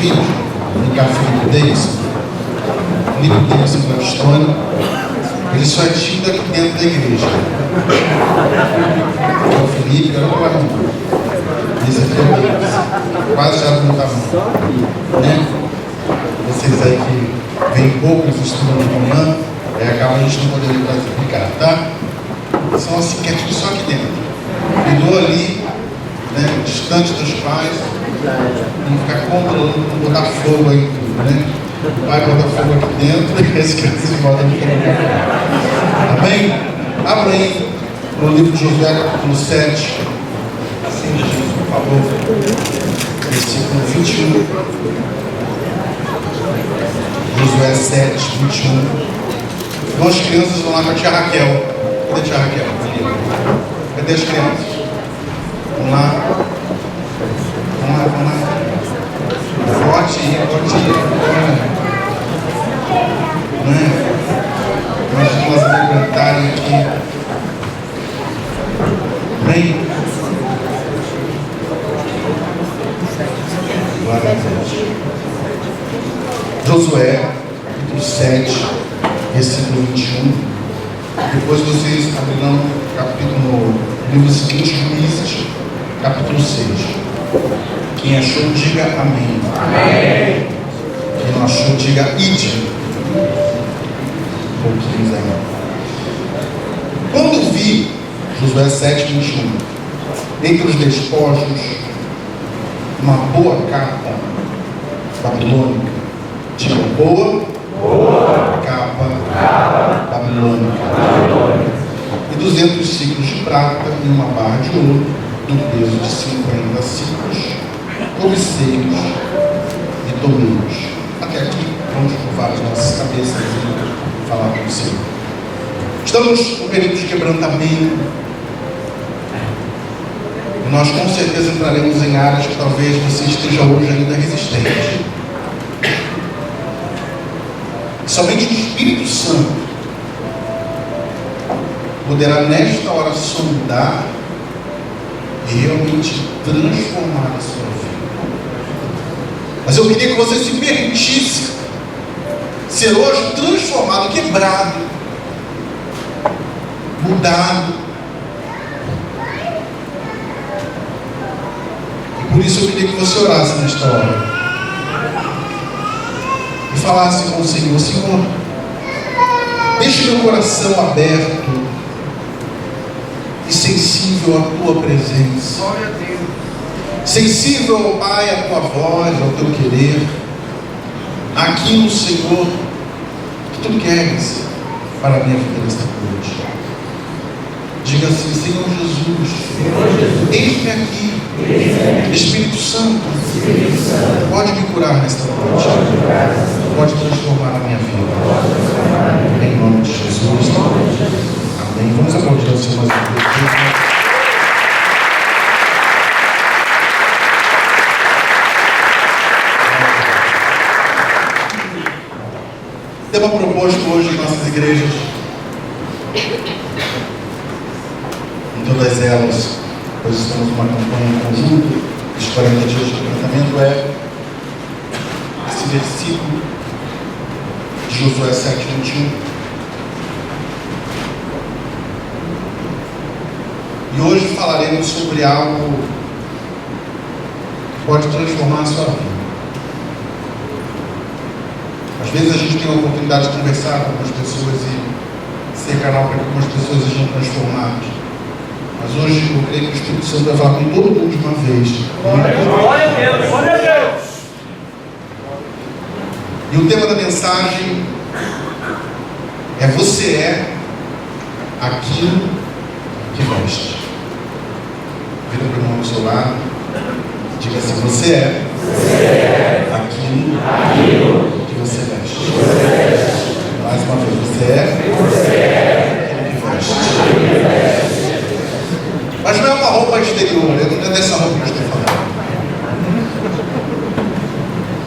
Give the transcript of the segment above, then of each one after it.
filhos, o filho deles, o livro deles sobre a história, ele só é tido aqui dentro da igreja. O Felipe era o pai. Esse aqui é deles. Quase já não estava, né? Vocês aí que vêm pouco, estudam de manhã, acaba a gente não poderia explicar, tá? São assim, que é tudo só aqui dentro. Cuidou ali, né, distante dos pais, não ficar controlando, não botar fogo aí em tudo, né? O pai bota fogo aqui dentro e as crianças botam no fogo. Amém? Abra aí no livro de Josué, capítulo 7. Assim, Jesus, por favor. Versículo 21. Josué 7, 21. Então as crianças vão lá com a tia Raquel. Cadê a tia Raquel? Cadê as crianças? Vamos lá. Vamos lá, vamos lá. Pode ir. Né? Imagina elas levantarem aqui. Bem. Glória a Deus. Josué, capítulo 7, versículo 21. Depois vocês abrirão capítulo, livro seguinte, Juízes, capítulo 6. Quem achou, diga amém. Amém. Quem não achou, diga ide. Pouquinhos aí. Quando vi, Josué 7, 21, entre os despojos, uma boa capa babilônica. Diga boa capa babilônica. E 200 ciclos de prata e uma barra de ouro, do peso de 50 ciclos, cobiceiros e toureiros. Até aqui, vamos curvar as nossas cabeças e falar com o Senhor. Estamos no período de quebrantamento. E nós com certeza entraremos em áreas que talvez você esteja hoje ainda resistente. Somente o Espírito Santo poderá nesta hora sondar e realmente transformar a sua vida. Mas eu queria que você se permitisse ser hoje transformado, quebrado, mudado. E por isso eu queria que você orasse nesta hora. E falasse com o Senhor: Senhor, deixe meu coração aberto e sensível à tua presença. Sensível, ó Pai, à tua voz, ao teu querer. Aquilo, Senhor, que tu queres para a minha vida nesta noite. Diga assim: Senhor Jesus, eis-me aqui. Espírito Santo, pode me curar nesta noite. Pode transformar a minha vida. Em nome de Jesus. Amém. Vamos aplaudir ao Senhor mais uma vez. Tema proposto hoje em nossas igrejas, em todas elas, pois estamos numa campanha em conjunto, os 40 dias de quebrantamento, é esse versículo de Josué 7, 21. E hoje falaremos sobre algo que pode transformar a sua vida. Às vezes a gente tem a oportunidade de conversar com algumas pessoas e ser canal para que algumas pessoas sejam transformadas. Mas hoje eu creio que o Espírito Santo vai falar com todo mundo de uma vez. Glória a Deus! Glória a Deus! E o tema da mensagem é: você é aquilo que veste. Vira para o irmão do seu lado, diga assim: você é aquilo que você veste. Mais uma vez: você é aquilo que veste. Mas não é uma roupa exterior, não é dessa roupa que eu estou falando.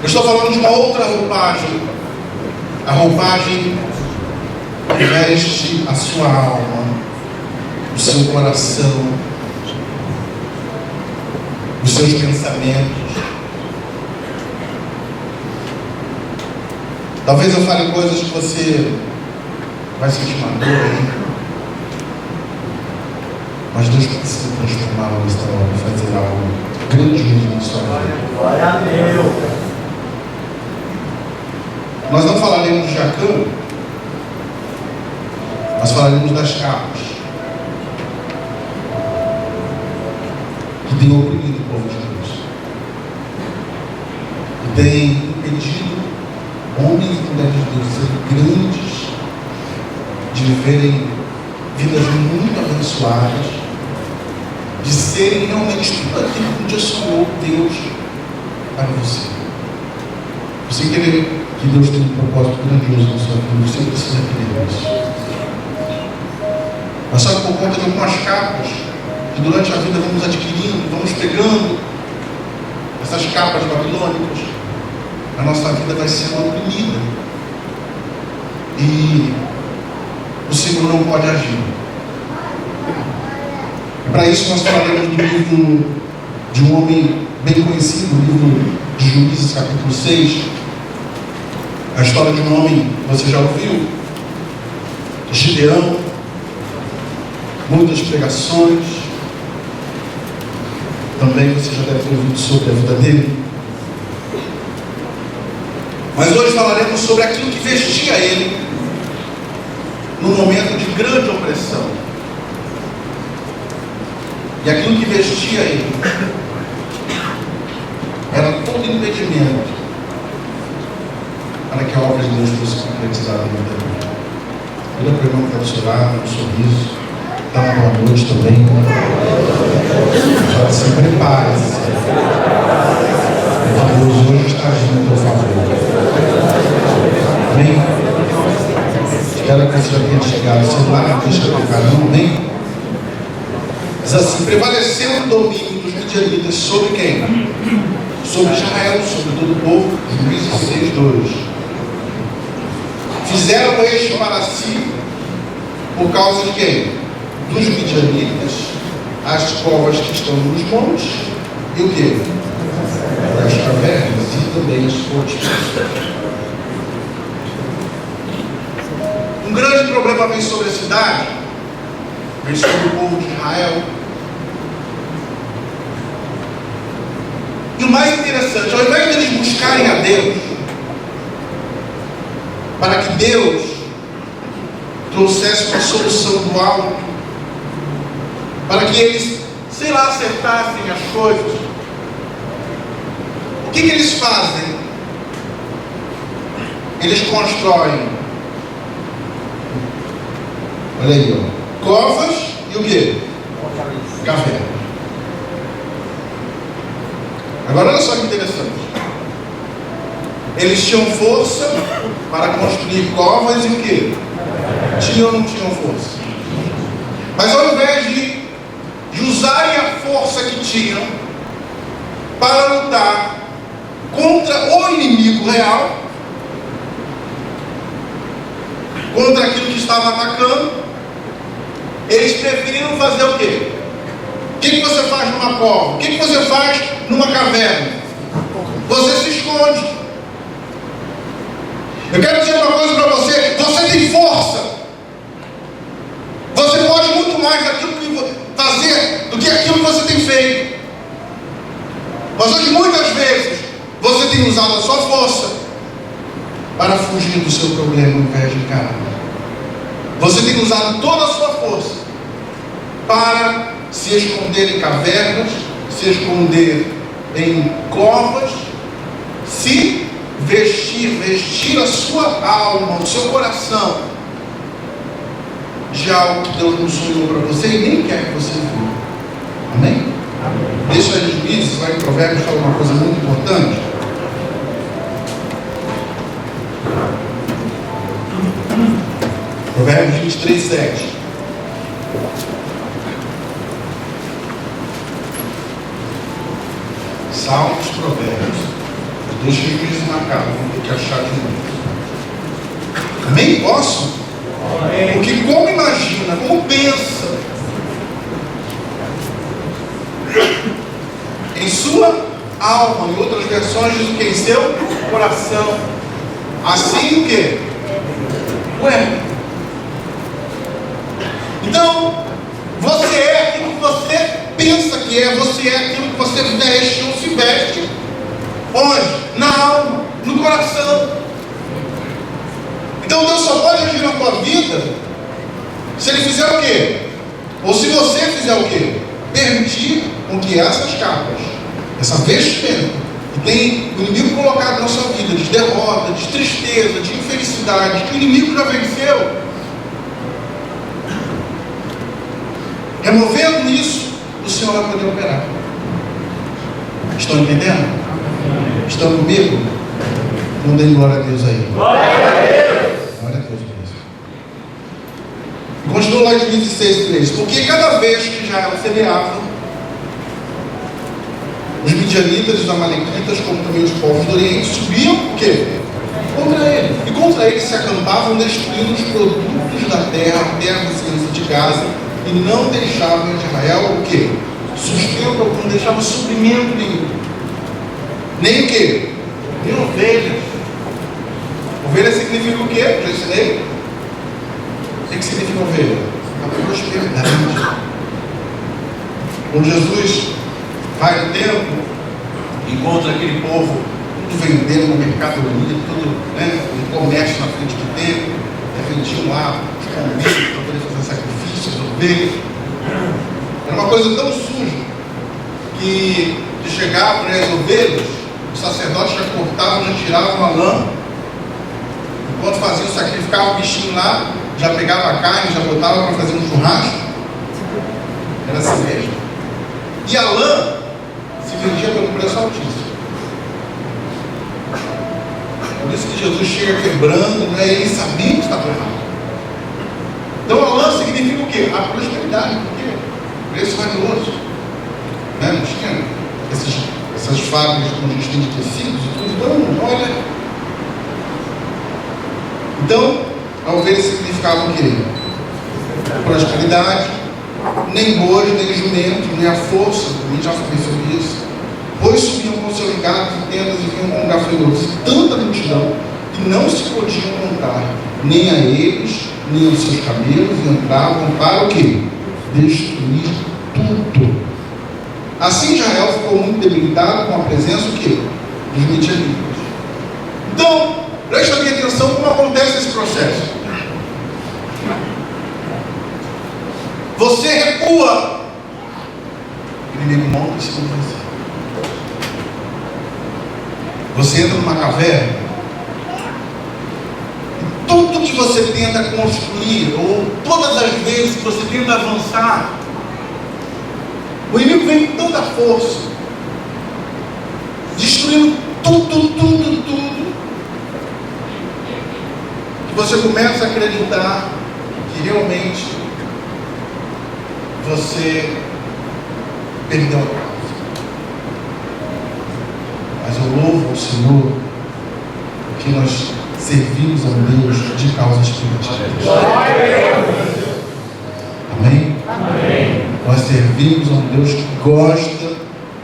Eu estou falando de uma outra roupagem. A roupagem que veste a sua alma, o seu coração, os seus pensamentos. Talvez eu fale coisas que você vai sentir uma dor aí. Mas Deus precisa transformar nesta hora e fazer algo grandioso na sua vida. Glória a Deus. Nós não falaremos de Jacã, nós falaremos das capas que tem oprimido o povo de Deus, que tem impedido homens e mulheres de Deus serem grandes, de viverem vidas muito abençoadas, de serem realmente tudo aquilo que um dia sonhou Deus para você. Você querer que Deus tenha um propósito grandioso na sua vida, você precisa querer isso. Mas sabe, por conta de algumas capas que durante a vida vamos adquirindo, vamos pegando essas capas babilônicas, a nossa vida vai sendo oprimida e o Senhor não pode agir. Para isso nós falaremos do livro de um homem bem conhecido, o livro de Juízes, capítulo 6. A história de um homem que você já ouviu, Gideão, muitas pregações, também você já deve ter ouvido sobre a vida dele. Mas hoje falaremos sobre aquilo que vestia ele num momento de grande opressão. E aquilo que vestia ele era todo impedimento para que a obra de Deus fosse concretizada na vida dele. Olha para o irmão que está do seu lado, um sorriso, dá uma boa noite também. Já se prepare-se. Deus hoje está agindo a teu favor. Amém? Espero que você já tenha chegado. O celular não deixa tocar, não, amém? Diz assim: prevaleceu o domínio dos midianitas sobre quem? Sobre Israel, sobre todo o povo. Juízes 6:2. Fizeram este para si por causa de quem? Dos midianitas, as covas que estão nos montes e o que? As cavernas e também as fortificações. Um grande problema vem sobre a cidade, vem sobre o povo de Israel. E o mais interessante, ao invés de eles buscarem a Deus, para que Deus trouxesse uma solução do alto, para que eles, sei lá, acertassem as coisas, o que eles fazem? Eles constroem, olha aí, ó, covas e o que? Cavernas. Agora olha só que interessante. Eles tinham força para construir covas e o que? Tinham ou não tinham força? Mas ao invés de usarem a força que tinham para lutar contra o inimigo real, contra aquilo que estava atacando, eles preferiram fazer o quê? O que você faz numa cova? O que você faz numa caverna? Você se esconde. Eu quero dizer uma coisa para você: você tem força. Você pode muito mais fazer do que aquilo que você tem feito. Mas hoje, muitas vezes, você tem usado a sua força para fugir do seu problema ao invés de encarar. Você tem usado toda a sua força para se esconder em cavernas, se esconder em covas, se vestir a sua alma, o seu coração de algo que Deus não sonhou para você e nem quer que você viva. Amém? Deixa aí os Juízes, vai em Provérbios, fala uma coisa muito importante. Provérbios 23:7. Salmos, Provérbios. Deixa eu ver isso marcado, vou ter que achar de novo. Amém? Posso? Amém. Porque como imagina, como pensa em sua alma, em outras versões diz o que? Em seu coração. assim o quê? Ué. Então, você é aquilo que você pensa que é, você é aquilo que você veste ou se veste. Onde? Na alma, no coração. Então Deus só pode agir na tua vida se Ele fizer o quê? Ou se você fizer o quê? Permitir com que essas capas, essa vestimenta que tem o inimigo colocado na sua vida, de derrota, de tristeza, de infelicidade, que o inimigo já venceu, removendo isso, o Senhor vai poder operar. Estão entendendo? Estão comigo? Não deem glória a Deus aí. Glória a Deus. Glória a Deus mesmo. Continua lá de 16:3. Porque cada vez que Israel semeava, os midianitas e os amalequitas, como também os povos do Oriente, subiam o quê? Contra ele. E contra ele se acampavam, destruindo os produtos da terra, a terra da ciência de Gaza, e não deixavam de Israel o quê? Sustento algum, não deixavam suprimento nenhum. Nem o quê? Nem ovelhas. Ovelha significa o quê? Já ensinei? O que significa ovelha? A prosperidade. Quando Jesus vai no templo, encontra aquele povo tudo vendendo no mercadoria, tudo, né, um comércio na frente do templo, vendiam lá os convites para poder fazer sacrifícios, ovelhas. Era uma coisa tão suja que de chegar para as ovelhas, os sacerdotes já cortavam, já tiravam a lã, enquanto faziam, sacrificavam o bichinho lá, já pegava a carne, já botava para fazer um churrasco. Era assim mesmo. E a lã se vendia pelo preço altíssimo. Por isso que Jesus chega quebrando, né? Ele sabia que estava errado. Então a lã significa o quê? A prosperidade. Por quê? Preço valioso. Né? Não tinha essas fábricas como a gente tem de tecidos e tudo. Então, olha. Então, a ovelha significava o quê? Prosperidade. Nem bois, nem jumentos, nem a força. A gente já falou sobre isso. Pois subiam com seus gatos e tendas e vinham com gafanhotos. Tanta multidão que não se podiam contar, nem a eles, nem aos seus camelos, e entravam para o quê? Destruir tudo. Assim Israel ficou muito debilitado com a presença o quê? Dos midianitas. Então, presta bem atenção como acontece esse processo. Você recua, o inimigo monta em cima de você. Você entra numa caverna, e tudo que você tenta construir, ou todas as vezes que você tenta avançar, o inimigo vem com toda a força, destruindo tudo. E você começa a acreditar que realmente você perdeu a causa. Mas eu louvo ao Senhor porque nós servimos a um Deus de causas primitivas. Amém? Amém. Nós servimos a um Deus que gosta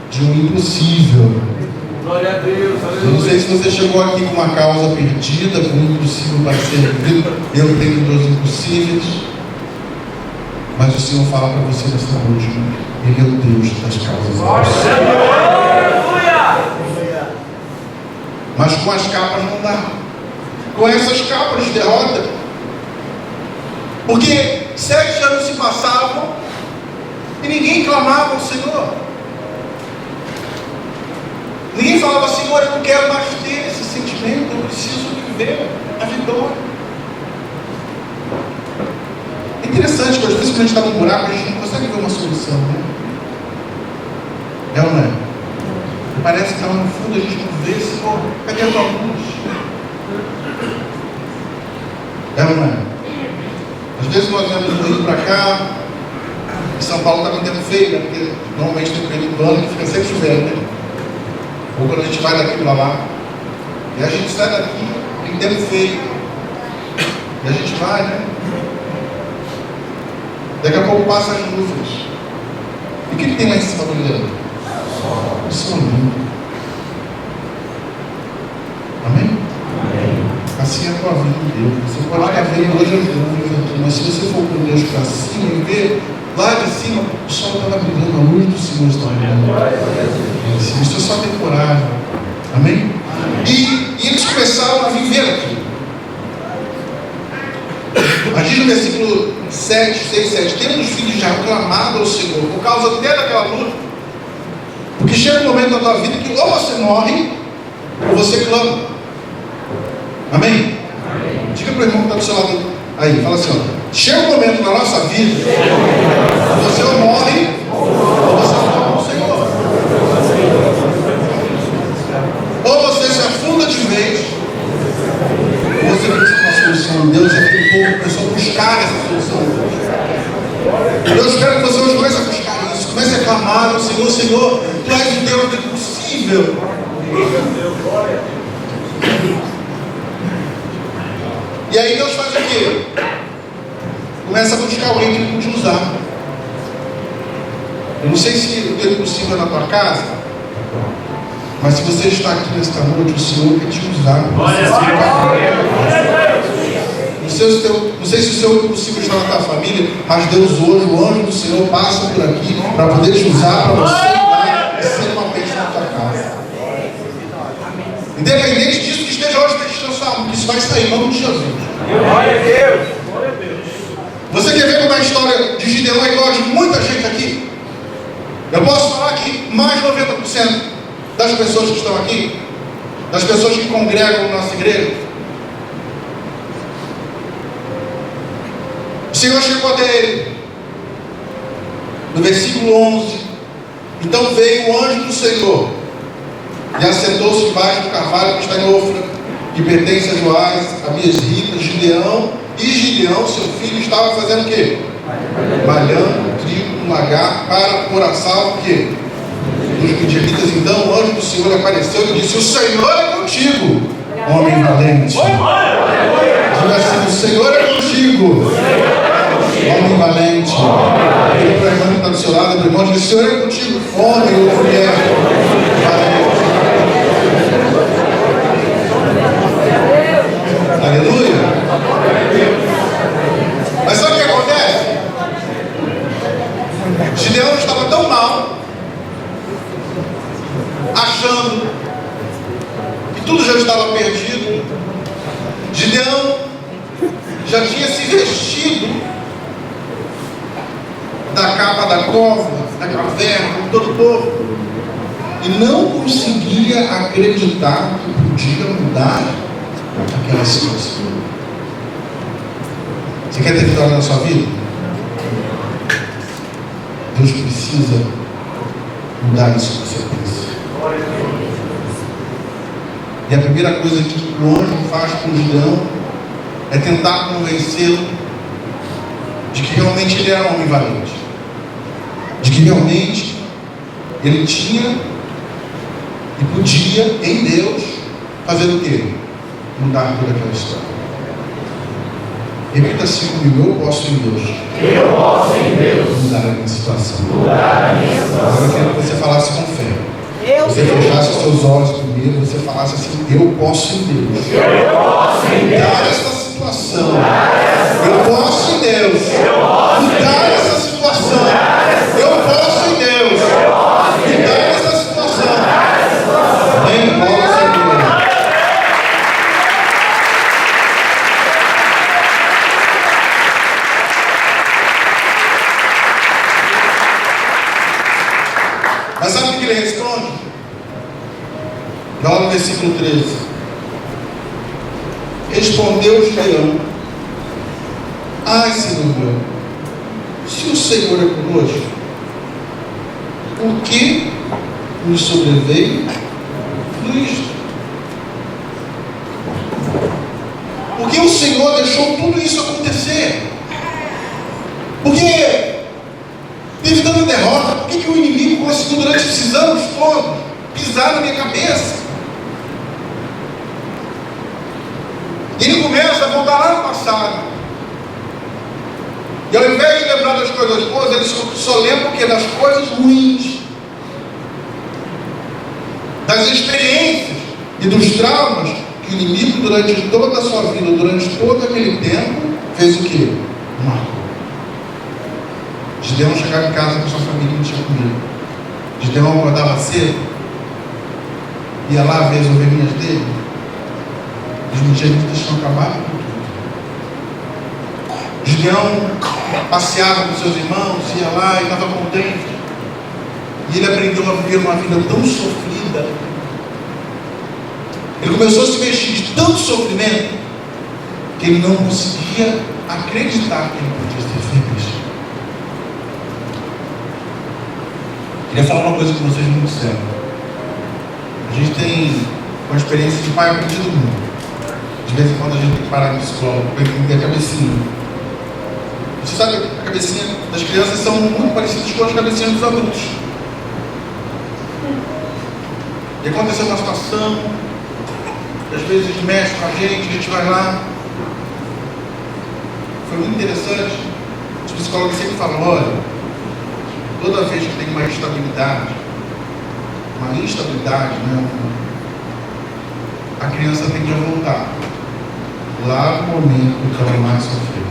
de um impossível. Glória a Deus. Eu não sei se você chegou aqui com uma causa perdida, com um impossível para ser resolvido. Eu tenho dois impossíveis. Mas o Senhor fala para você nesta noite: Ele é o Deus das causas. Mas com as capas não dá. Com essas capas de derrota. Porque 7 anos se passavam e ninguém clamava ao Senhor. Ninguém falava: Senhor, eu não quero mais ter esse sentimento, eu preciso viver a vitória. É interessante que às vezes quando a gente está num buraco, a gente não consegue ver uma solução, né? É ou não é? Parece que está lá no fundo, a gente não vê, Senhor, cadê a tua luz? É ou não é? Às vezes nós vemos do Rio para cá, e São Paulo está com tempo feio, né? Porque normalmente tem um período do ano que fica sempre chovendo, né? Ou quando a gente vai daqui para lá, e a gente sai daqui, tem tempo feio, e a gente vai, né? Daqui a pouco passa as nuvens. E o que tem lá em cima brilhando? O sol lindo. Amém? Amém. assim é a tua vida com Deus. Você pode estar vendo hoje aqui, mas se você for com Deus para cima e ver lá de cima, o sol estava brilhando, a luz do Senhor está brilhando. Isso é só temporário. Amém? E eles começaram a viver aqui. Mas diz no versículo 7, 6, 7, tendo os filhos já clamado ao Senhor, por causa até daquela luta, porque chega um momento na tua vida que ou você morre, ou você clama. Amém? Diga para o irmão que está do seu lado aí, fala assim, ó, chega um momento na nossa vida, você ou morre, ou você clama ao Senhor. Ou você se afunda de vez, ou você precisa de uma solução. Deus é aquele povo que começou a buscar essa solução. Eu espero que você hoje comece a buscar isso, comece a clamar ao Senhor, Senhor, Tu és o Deus do impossível. E aí Deus faz o quê? Começa a buscar alguém que Ele pode usar. Eu não sei se o teu impossível é na tua casa, mas se você está aqui nesta noite, o Senhor quer te usar. Não sei se o seu impossível está na tua família, mas Deus hoje, o anjo do Senhor passa por aqui para poder te usar, para você ir e ser uma bênção na tua casa. Independente disso que esteja hoje na sua alma, que isso vai sair em nome de Jesus. Você quer ver como a história de Gideão é igual a de muita gente aqui? Eu posso falar que mais de 90% das pessoas que estão aqui, das pessoas que congregam na nossa igreja, o Senhor chegou até ele, no versículo 11, então veio o anjo do Senhor, e assentou-se embaixo do carvalho que está em Ofra, que pertence a Joás, a Biesrita, Gideão, e Gideão, seu filho, estava fazendo o quê? Malhando trigo no lagar para pôr a salvo o quê? Dos midianitas. Então o anjo do Senhor apareceu e disse: o Senhor é contigo, homem valente. Diga assim: o Senhor é contigo, homem valente. Diga para a irmã que está do seu lado, irmão, diga: o Senhor é contigo, homem ou mulher valente. Aleluia. Mas sabe o que acontece? Gideão estava tão mal, achando que tudo já estava perdido. Gideão já tinha se vestido da capa da cova, da caverna, como todo o povo, e não conseguia acreditar que podia mudar aquela situação. Você quer ter vitória na sua vida? Deus precisa mudar isso que você pensa. E a primeira coisa que o anjo faz com o Gideão é tentar convencê-lo de que realmente ele era um homem valente, de que realmente ele tinha e podia em Deus fazer o quê? Mudar toda aquela história. Repita assim comigo: eu posso em Deus. Eu posso em Deus Mudar a minha situação. mudar a minha situação. Agora eu quero que você falasse com fé. Você fechasse os seus olhos primeiro, você falasse assim: eu posso em Deus. Eu posso em Deus Mudar essa situação. Eu posso em Deus. Mudar essa situação. Eu posso em Deus. Mudar essa situação. Amém? Glória ao Senhor. Mas sabe o que ele responde? Lá no versículo 13. Respondeu Gideão: ai, Senhor meu, se o Senhor é conosco, o que nos sobreveio tudo isto? Por que o Senhor deixou tudo isso acontecer? Porque teve tanta derrota. Por que o inimigo conseguiu durante esses anos todos pisar na minha cabeça? E ele começa a voltar lá no passado. E ao invés de lembrar das coisas boas, ele só lembra o quê? Das coisas ruins, das experiências e dos traumas que o inimigo, durante toda a sua vida, durante todo aquele tempo, fez o quê? Marcou. Gideão chegava em casa com sua família e não tinha comida. Gideão acordava cedo, ia lá ver as ovelhinhas dele. Os midianitas tinham acabado com tudo. Gideão passeava com seus irmãos, ia lá e estava contente. E ele aprendeu a viver uma vida tão sofrida. Ele começou a se vestir de tanto sofrimento que ele não conseguia acreditar que ele podia ser feliz. Queria falar uma coisa com vocês muito séria. A gente tem uma experiência de pai aprendido do mundo. De vez em quando a gente tem que parar no psicólogo para entender a cabecinha. Você sabe que a cabecinha das crianças são muito parecidas com as cabecinhas dos adultos. E aconteceu uma situação, que às vezes mexe com a gente vai lá. Foi muito interessante. Os psicólogos sempre falam, olha, toda vez que tem uma instabilidade, né, a criança tende a voltar lá no momento que ela mais sofreu.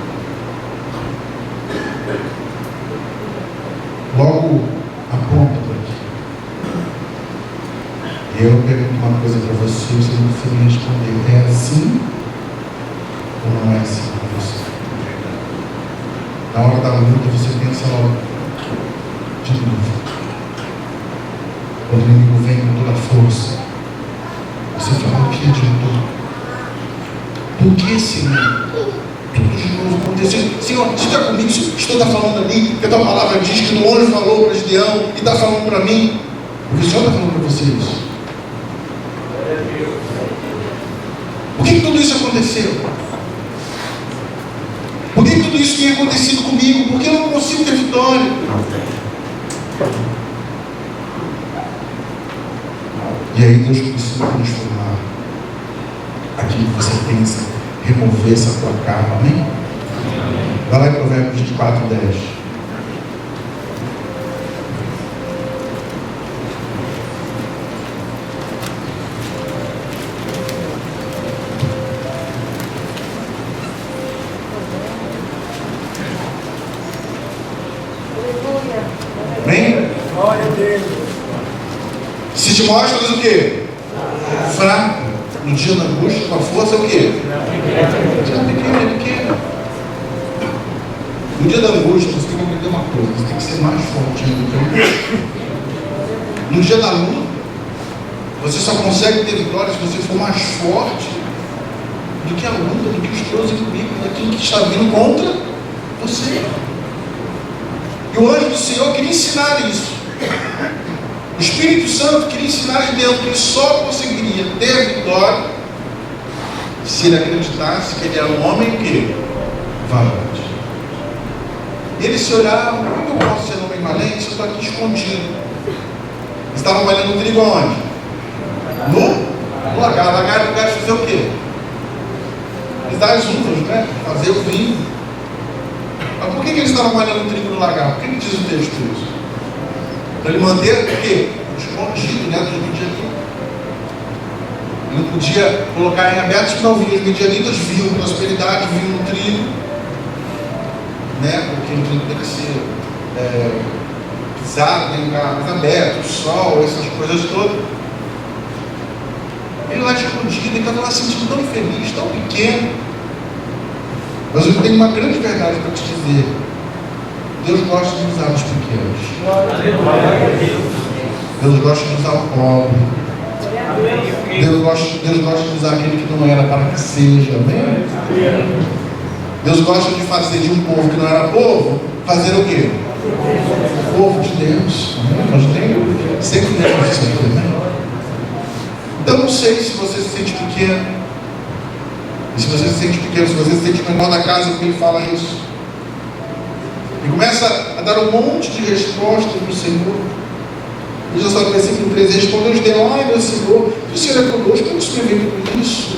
Logo aponta para aqui. E eu pergunto uma coisa para você, você não precisa me responder. É assim ou não é assim para você? Na hora da luta você pensa logo de novo. Quando o inimigo vem com toda a força, você fala, o que adiantou? Por que, Senhor? Tudo de novo aconteceu. Senhor, você está comigo? Se o Senhor está falando ali, que a tua palavra diz que no anjo falou para Gideão e está falando para mim, porque o Senhor está falando para você isso. Por que tudo isso aconteceu? Por que tudo isso tem acontecido comigo? Por que eu não consigo ter vitória? E aí Deus precisa transformar aquilo que você pensa, remover essa tua capa, amém? Vai lá em Provérbios 24, 10. Amém? Se te mostras o quê? Fraco. No dia da angústia, com a força é o quê? É pequeno. No dia da angústia, você tem que aprender uma coisa. Você tem que ser mais forte ainda do que eu. No dia da luta, você só consegue ter vitória se você for mais forte do que a luta, do que os teus inimigos, daquilo que está vindo contra você. E o anjo do Senhor queria ensinar isso. O Espírito Santo queria ensinar de dentro que ele só conseguiria ter vitória se ele acreditasse que ele era um homem que valente. Ele se olhava, como eu posso ser um homem valente se eu estou aqui escondido? Eles estavam malhando trigo aonde? No lagar. Lagar é lugar de fazer o quê? Eles dão as uvas, né? Fazer o vinho. Mas por que eles estavam malhando trigo no lagar? Por que diz o texto isso? Para ele manter o quê? Escondido, né? Dos midianitas. Ele não podia colocar em aberto, porque não vinha. Os midianitas viam prosperidade, viam o trigo, né? Porque o trigo tem que ser pisado, tem que ficar mais aberto, o sol, essas coisas todas. Ele lá escondido, ele estava lá se sentindo tão feliz, tão pequeno. Mas eu tenho uma grande verdade para te dizer. Deus gosta de usar os pequenos. Deus gosta de usar o pobre. Deus gosta de usar aquele que não era para que seja. Amém? Deus gosta de fazer de um povo que não era povo, fazer o quê? O povo de Deus. Amém? Nós temos sempre temos isso aqui, né? Então não sei se você se sente pequeno. E se você se sente pequeno, se você se sente menor da casa, porque ele fala isso. E começa a dar um monte de respostas para o Senhor. Veja só no versículo 13, respondeu Gideão: ai meu Senhor, o Senhor é conosco, como se prevê com isso?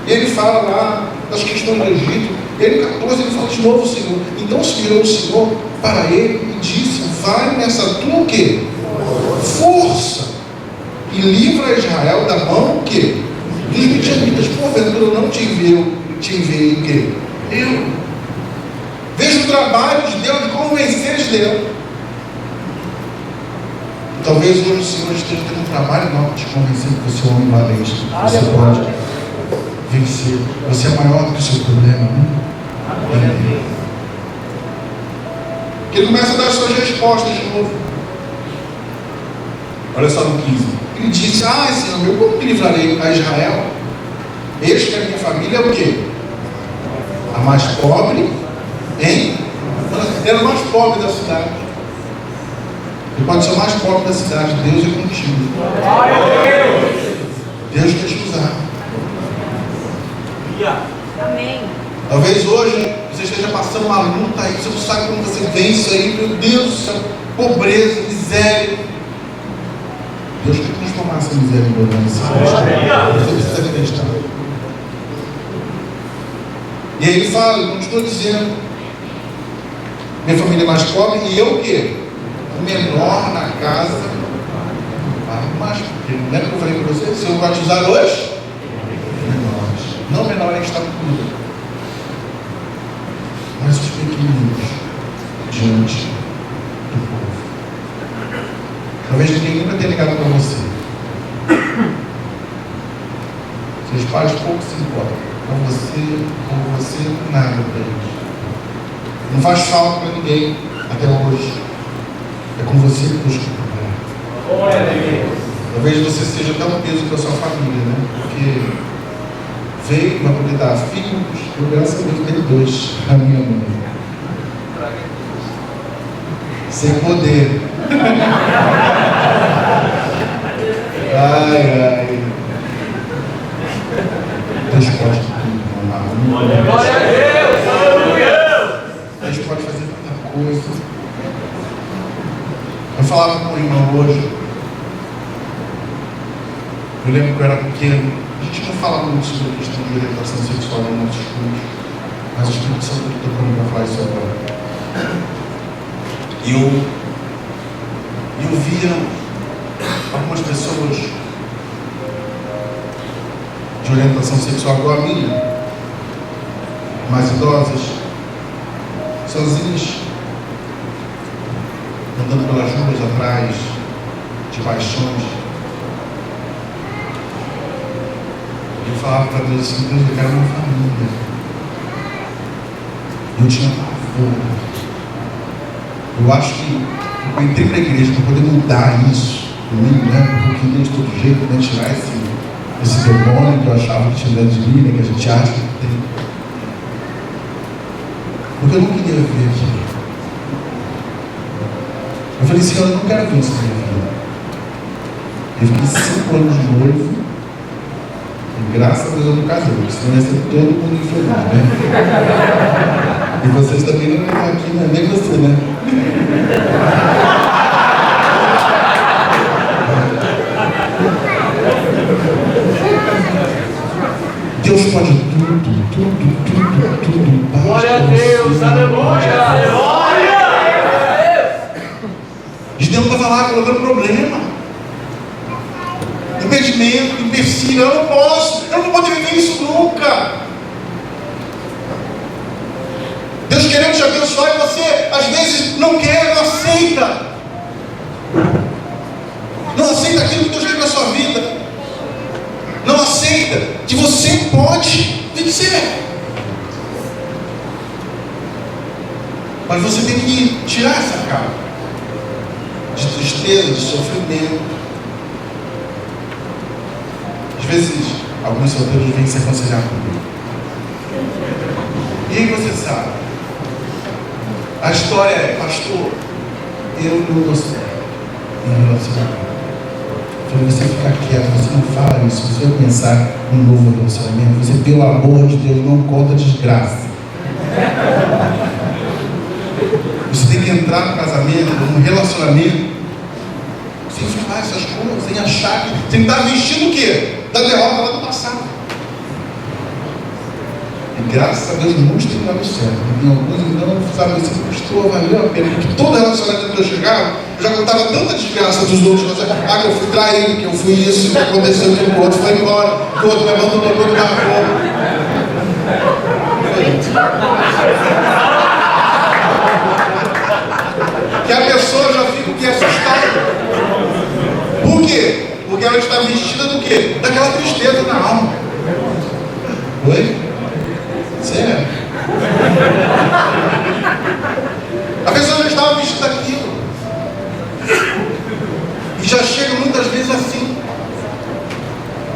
E ele fala lá das questões do Egito. E ele 14, ele fala de novo o Senhor. Então se virou o Senhor para ele e disse: vai nessa tua o quê? Força, e livra Israel da mão o quê? porventura eu não te enviei o quê? Eu. Veja o trabalho de Deus, de convencer Deus. Talvez hoje o Senhor esteja tendo um trabalho novo de te convencer que você é um homem valente, que você pode vencer. Você é maior do que o seu problema, né? Que ele começa a dar as suas respostas de novo. Olha só no 15. Ele disse: Senhor, eu como me livrarei a Israel? Eis que a minha família é o quê? A mais pobre, hein? Era a mais pobre da cidade. Ele pode ser o mais pobre da cidade. Deus é contigo. Deus quer te usar. Amém. Talvez hoje você esteja passando uma luta aí, você não sabe como você vence aí, meu Deus do céu, pobreza, miséria. Deus quer transformar essa miséria em bonança. Você precisa acreditar. E aí ele fala, ele continua dizendo: minha família é mais pobre e eu o quê? O menor na casa. Mas, lembra que eu falei para você? Se eu batizar hoje, menores. Não menor é que está tudo, mas os pequeninos diante do povo. Talvez ninguém nunca tenha ligado para você. Seus pais pouco se importam com você, nada para eles. Não faz falta para ninguém até hoje. É com você que busca o problema. Talvez você seja até um peso para a sua família, né? Porque veio para poder dar filhos, eu graças a Deus tenho 2, a minha mãe. Sem poder. Ai. Deus pode tudo, amado. Glória a Deus! Aleluia! Deus pode fazer tanta coisa. Eu falava com o irmão hoje. Eu lembro que eu era pequeno. A gente não fala muito sobre a questão de orientação sexual nos nossos estudos, mas o Espírito Santo está tocando para falar isso agora. E eu via algumas pessoas de orientação sexual igual a minha, mais idosas, sozinhas, andando pelas ruas atrás de paixões. Eu falava para Deus assim: Deus, eu quero uma família. Eu tinha pavor. Eu acho que eu entrei para a igreja para poder mudar isso comigo, né? Porque de todo jeito, né? Tirar esse demônio que eu achava que tinha dentro de mim, né? Que a gente acha que tem. Porque eu não queria ver aquilo. Eu falei: Senhor, eu não quero ver isso na minha vida. Eu fiquei 5 anos de noivo. E graças a Deus eu não casei, porque senão ia ser todo mundo infeliz, né? E vocês também não estão aqui, né? Nem você, né? Deus pode tudo. Glória a Deus, aleluia! Aleluia! Deus estava lá colocando problema. Impedimento, empecilho, eu não vou poder viver isso nunca. Deus querendo te abençoar e você às vezes não quer, não aceita. Não aceita aquilo que Deus quer na sua vida. Não aceita que você pode vencer. Mas você tem que tirar essa capa de tristeza, de sofrimento. Às vezes, alguns solteiros vêm se aconselhar comigo. E aí você sabe, a história é: pastor, eu não dou certo em relacionamento. Então você fica quieto, você não fala isso, você vai pensar num novo relacionamento. Você, pelo amor de Deus, não conta desgraça. Você tem que entrar no casamento, no relacionamento, sem falar essas coisas, sem achar que tem que estar vestindo o quê? Da derrota lá do passado. E graças a Deus muitos têm dado certo. Tem alguns ainda não sabem assim, pastor, valeu a pena. Porque todo relacionamento que eu chegava, eu já contava tanta desgraça dos outros. Que eu fui traído, que eu fui isso, que aconteceu, que o outro foi embora, que o outro me abandonou, que o outro marcou. Que a pessoa já fica o que? Assustada. Por quê? Porque ela está vestida do quê? Daquela tristeza na alma. Oi? Sério? A pessoa já estava vestida daquilo. E já chega muitas vezes assim.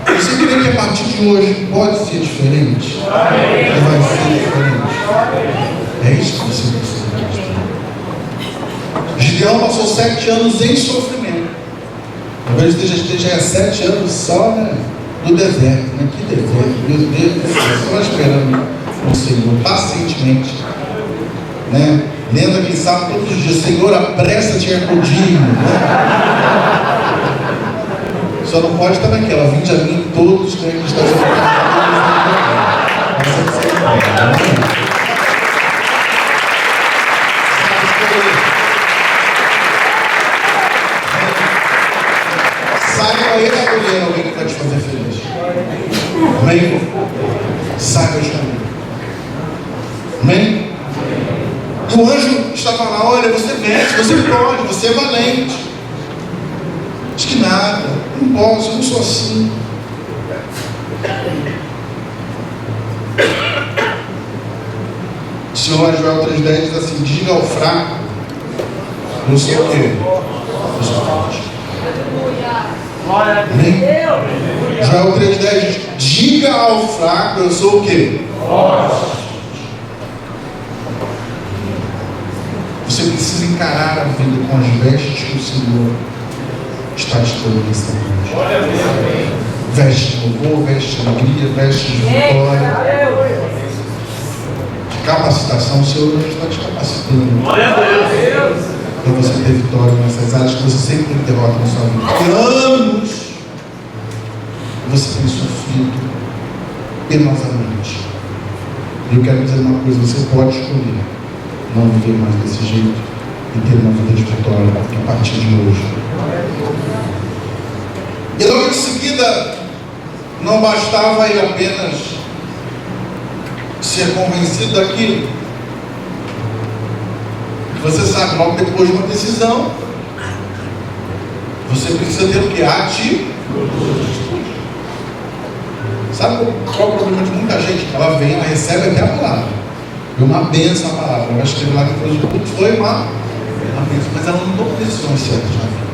Você crê que a partir de hoje pode ser diferente? Ou vai ser diferente? É isso que você precisa acreditar. Gideão passou 7 anos em sofrimento. Talvez esteja há 7 anos só, né, no deserto. Né? Que deserto, meu Deus do céu, só esperando o Senhor, pacientemente. Né? Lendo aquele salmo todos os dias: Senhor, apressa-te a acudir. Só não pode estar naquela: vinde a mim todos que estão saiba escolher alguém que vai te fazer feliz. Amém? Saiba escolher. Amém? E o anjo está falando: olha, você vence, você pode, você é valente. Diz que nada, não posso, eu não sou assim. O Senhor em Joel 3,10 diz assim: diga ao fraco, eu sou o quê? Eu sou forte. Amém? Joel 3,10 diz: diga ao fraco, eu sou o quê? Forte. Você precisa encarar a vida com as vestes que o Senhor está disponível nessa noite. Veste de louvor, veste de alegria, veste de vitória, de capacitação. O Senhor hoje está te capacitando para você ter vitória nessas áreas que você sempre tem derrota na sua vida. Porque anos você tem sofrido penosamente. E eu quero dizer uma coisa: você pode escolher não viver mais desse jeito e ter uma vida de vitória a partir de hoje. E logo em seguida, não bastava ele apenas ser convencido daquilo. Você sabe, logo depois de uma decisão, você precisa ter o que? Atitude. Sabe qual é o problema de muita gente? Ela vem, ela recebe até a palavra. É uma bênção a palavra. Ela escreve lá que foi uma bênção, mas ela não tomou decisões certas na vida.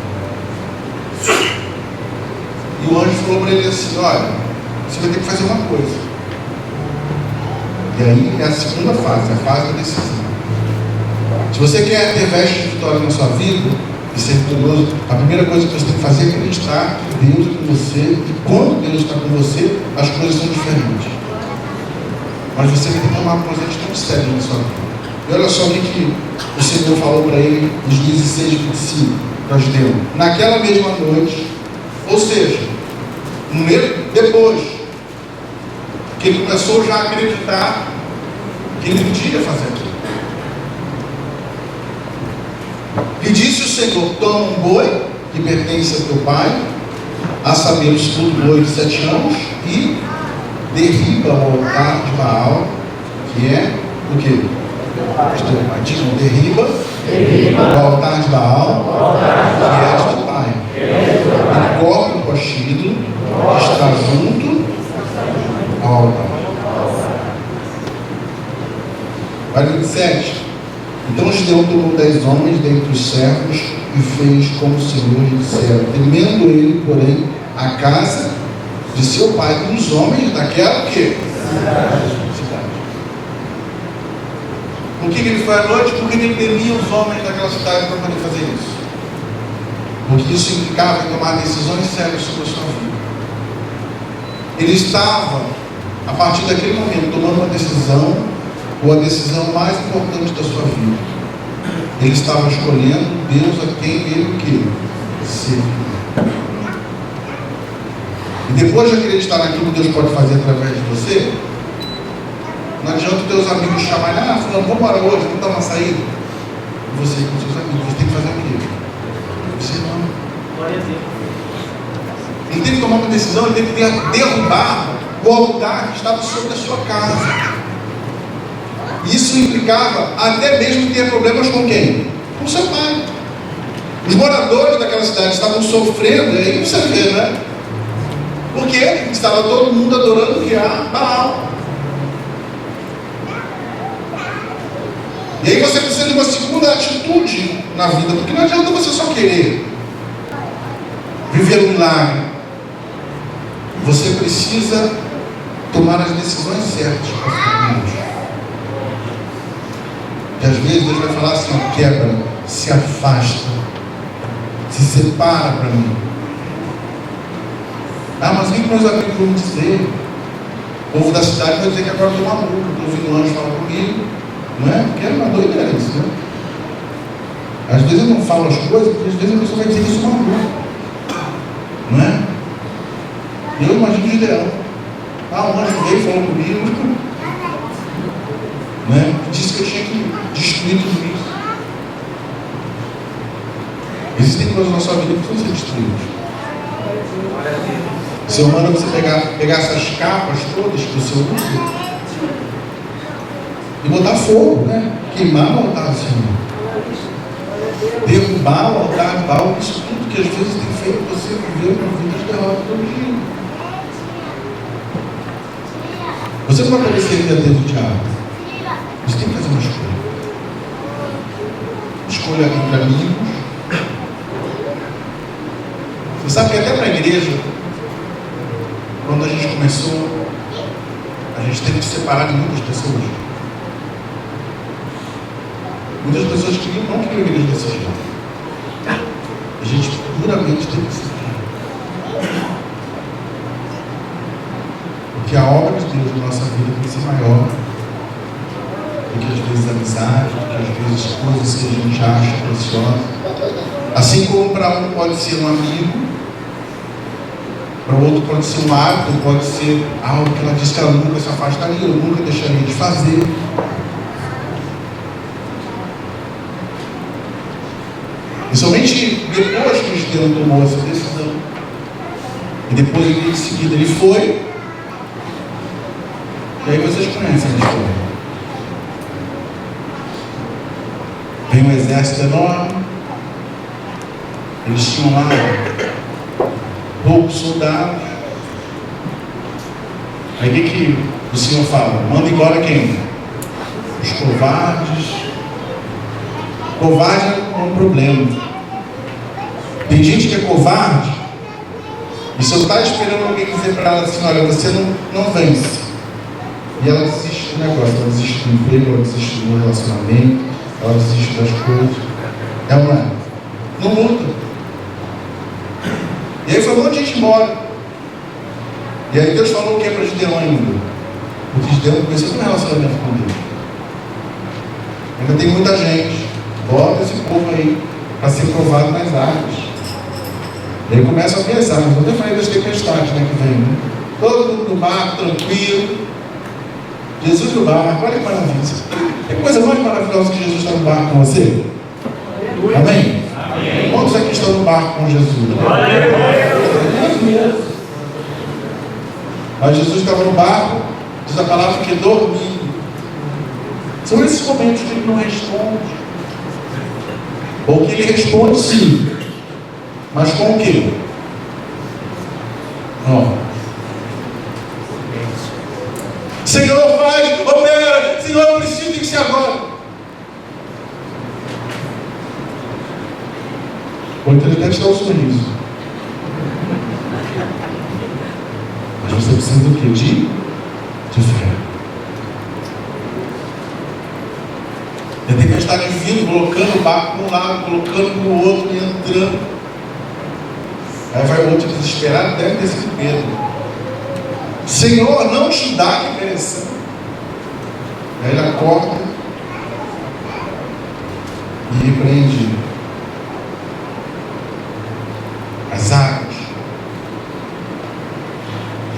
E o anjo falou para ele assim: olha, você vai ter que fazer uma coisa. E aí é a segunda fase, a fase da decisão. Se você quer ter veste de vitória na sua vida e ser vitorioso, a primeira coisa que você tem que fazer é acreditar que Deus é com você, e quando Deus está com você, as coisas são diferentes. Mas você vai ter que tomar uma coisa tão séria na sua vida. E olha só o que o Senhor falou para ele nos 16:25 para Gideão. Naquela mesma noite, ou seja, depois que ele começou já a acreditar que ele podia fazer aquilo, lhe disse o Senhor: toma um boi que pertence a teu pai, a saber, o escudo boi de 7 anos, e derriba o altar de Baal, que é o que? Derriba o altar de Baal, que é de teu pai. E corta o postido que está junto ao altar. Vai 27. Então Gideão tomou 10 homens dentre os servos e fez como o Senhor lhe dissera, temendo ele, porém, a casa de seu pai e os homens daquela que? Cidade. Por que ele foi à noite? Porque ele temia os homens daquela cidade para poder fazer isso. Porque isso implicava em tomar decisões sérias sobre a sua vida. Ele estava, a partir daquele momento, tomando uma decisão, ou a decisão mais importante da sua vida. Ele estava escolhendo Deus a quem ele queria servir. E depois de acreditar naquilo que Deus pode fazer através de você, Não adianta os teus amigos chamarem, fulano, vamos embora hoje, vamos dar uma saída. Você com seus amigos, você tem que fazer o quê? Você não. Ele tem que tomar uma decisão, ele tem que derrubar o altar que estava sobre a sua casa. Isso implicava até mesmo ter problemas com quem? Com seu pai. Os moradores daquela cidade estavam sofrendo, e aí você vê, né? Porque estava todo mundo adorando o que? Baal. E aí você precisa de uma segunda atitude na vida, porque não adianta você só querer viver um milagre. Você precisa tomar as decisões certas para ficar com Deus. E às vezes Deus vai falar assim, ó, quebra, se afasta, se separa para mim. Mas o que meus amigos vão dizer? O povo da cidade vai dizer que agora eu estou maluco, estou ouvindo o anjo falar comigo, não é? Porque é uma doideira isso, né? Às vezes eu não falo as coisas, porque às vezes a pessoa vai dizer que eu sou maluco, não é? Eu imagino o Gideão. O anjo veio e falou comigo, né? Disse que eu tinha que destruir tudo isso. Existem coisas na sua vida que precisam ser destruídas. O Senhor manda você pegar essas capas todas que o Senhor usa e botar fogo, né? Queimar o altar do Senhor. Derrubar o altar de Baal. Isso tudo que às vezes tem feito você viver uma vida de derrota todo dia. Você não vai poder servir a Deus do diabo. Você tem que fazer uma escolha. Escolha entre amigos. Você sabe que até para a igreja, quando a gente começou, a gente teve que separar de muitas pessoas. Muitas pessoas não queriam a igreja desse jeito. A gente duramente teve que separar. Porque a obra de Deus na nossa vida tem que ser maior do que às vezes amizade, do que às vezes coisas que a gente acha preciosas. Assim como para um pode ser um amigo, para o outro pode ser um hábito, pode ser algo que ela disse que ela nunca se afastaria, eu nunca deixaria de fazer. E somente depois que o Gideão tomou essa decisão, e depois em seguida ele foi, e aí vocês conhecem a história. Vem um exército enorme, eles tinham lá poucos soldados. Aí o que o Senhor fala? Manda embora quem? Os covardes. Covarde é um problema. Tem gente que é covarde e só está esperando alguém dizer para ela assim, olha, você não vence. E ela desiste do negócio, ela desiste do emprego, ela desiste do relacionamento, ela desiste das coisas. É uma. Não muda. E aí foi um monte de gente embora. E aí Deus falou o que para Gideão ainda? Porque Gideão começou com um relacionamento com Deus. Ainda tem muita gente. Bota esse povo aí para ser provado nas águas. E aí começa a pensar, mas eu até falei das tempestades, né, que vem, né? Todo mundo no barco, tranquilo. Jesus no barco, olha que maravilha. Tem coisa mais maravilhosa que Jesus está no barco com você? Amém? Amém. Quantos aqui estão no barco com Jesus? Mas Jesus estava no barco, diz a palavra que dormindo. São esses momentos que ele não responde. Ou que ele responde sim. Mas com o quê? Senhor, faz, opera. Senhor, eu preciso, tem que ser agora. Ou então ele deve estar um sorriso. Mas você precisa do quê? De fé. A tempestade vindo, colocando o barco para um lado, colocando para o outro e entrando. Aí vai o outro desesperado, deve ter sido Pedro. Senhor, não te dá que mereção. Aí ele acorda e repreende as águas.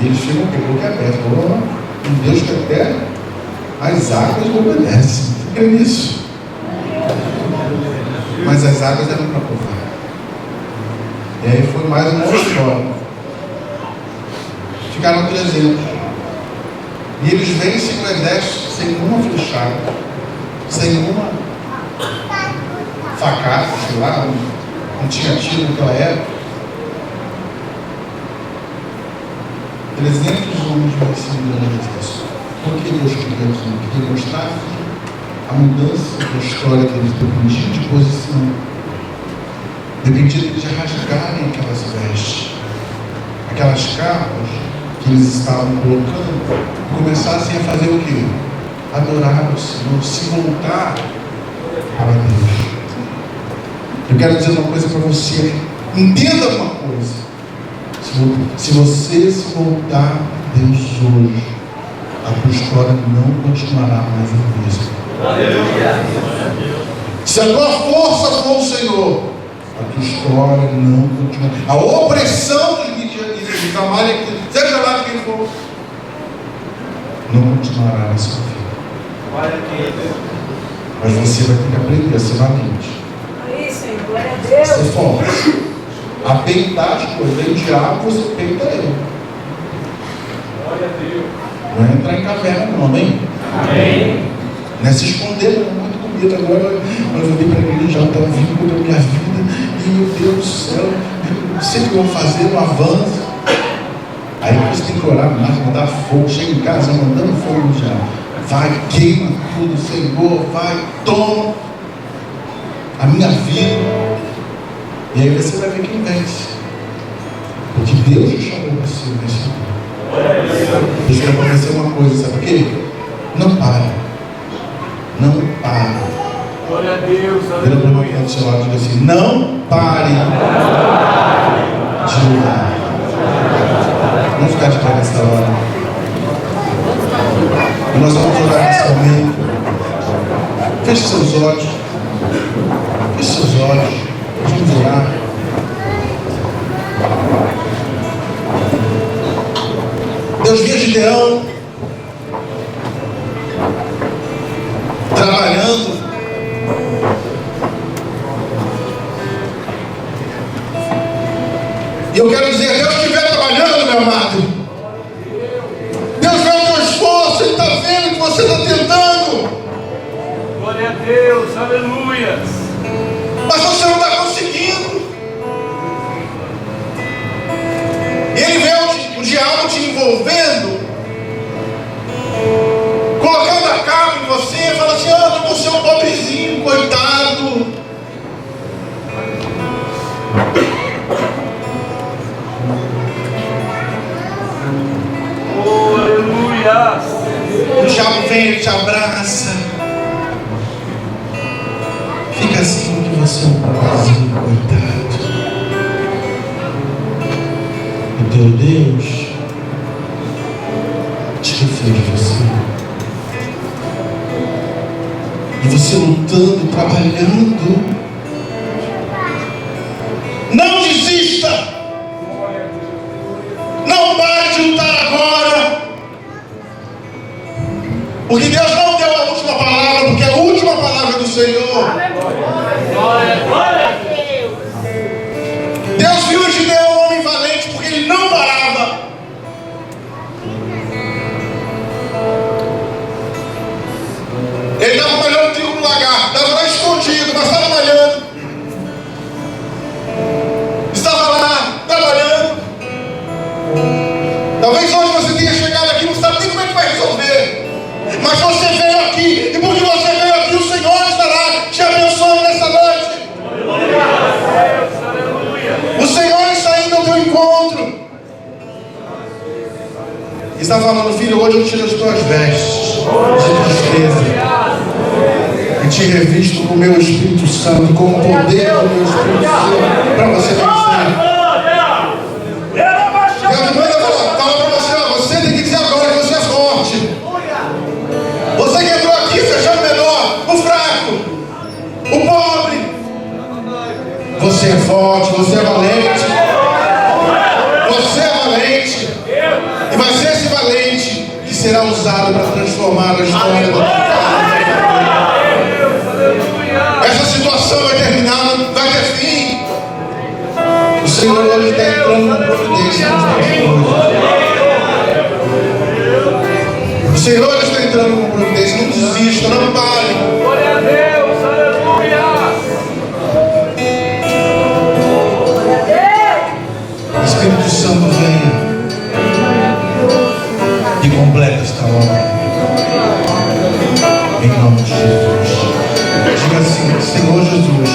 E eles ficam pegou que é perto. Um Deus que é perto. as águas me obedecem. Você crê nisso? Mas as águas eram para provar. E aí foi mais uma história. Ficaram 300. E eles vencem o exército sem uma flechada, sem uma facada, sei lá, não tinha tiro naquela época. 300 homens vencendo o exército. Por que Deus queria aquilo? Queria mostrar que a mudança da história deles dependia de posição. Dependia de rasgarem aquelas vestes, aquelas capas que eles estavam colocando, e começassem a fazer o quê? Adorar o Senhor, se voltar para Deus. Eu quero dizer uma coisa para você. Entenda uma coisa. Se você se voltar a Deus hoje, a tua história não continuará mais a mesma. Se a tua força for o Senhor, a tua história não continuará. A opressão dos midianitas, de Amalek, seja lá quem for, não continuará na sua vida. Mas você vai ter que aprender a ser valente. Glória a Deus. Ser forte. A peitar as coisas. Vem o diabo, você peita ele. Glória a Deus. Não é entrar em caverna, não, amém? Amém. Não é se esconder, não. Muito com medo agora. Eu vou vir para a igreja, ela está vindo contra a minha vida. E meu Deus do céu, eu não sei o que eu vou fazer, não avança. Aí você tem que orar mais, mandar fogo. Chega em casa mandando fogo já. Vai, queima tudo, Senhor, vai, toma a minha vida. E aí você vai ver quem vence. Porque Deus te chamou para ser vencedor. Deixa eu acontecer uma coisa, sabe por quê? Não para. Não para. Glória a Deus. Vira para uma do seu lado e diga assim: não pare de orar. Vamos ficar de pé nessa hora. E nós vamos orar nesse momento. Feche seus olhos. Feche seus olhos. Vamos orar. Deus via Gideão trabalhando. E eu quero dizer, Deus estiver trabalhando, meu amado. Deus vê o teu esforço, Ele está vendo que você está tentando. Glória a Deus. Aleluia. Mas você não está conseguindo. E Ele vê o diabo te envolvendo, colocando a capa em você, e fala assim: ah, você é um pobrezinho, coitado. Oh, aleluia. O diabo vem, ele te abraça. Fica assim que você é um pobrezinho, coitado. O teu Deus te refez você. E você lutando, trabalhando. Não desista. Não pare de lutar agora. Porque Deus não deu a última palavra, porque a última palavra é do Senhor. Glória a Deus viu em Gideão um homem valente, porque ele não parava. Ele estava malhando trigo no lagar, estava lá escondido, mas estava malhando. Estava lá, trabalhando. Talvez hoje você tenha chegado aqui e não sabe nem como é que vai resolver. Mas você veio aqui, e porque você veio aqui, o Senhor estará te abençoando nessa noite. O Senhor está indo ao teu encontro. E está falando: filho, hoje eu tiro as tuas vestes de tristeza e te revisto com o meu Espírito Santo, com o poder do meu Espírito Santo, para você vencer. Deus manda falar para você: ó, você tem que dizer agora que você é forte. Você que entrou aqui fechando o menor, o fraco, o pobre. Você é forte, você é valente. Você é valente. E vai ser esse valente que será usado para transformar a história da tua casa. Essa situação vai terminar, vai ter fim. O Senhor hoje está entrando na providência dos pastores. O Senhor está entrando na providência. Não desista, não pare. Glória a Deus, aleluia. Espírito Santo, venha e completa esta obra. Em nome de Jesus. Diga assim: Senhor Jesus,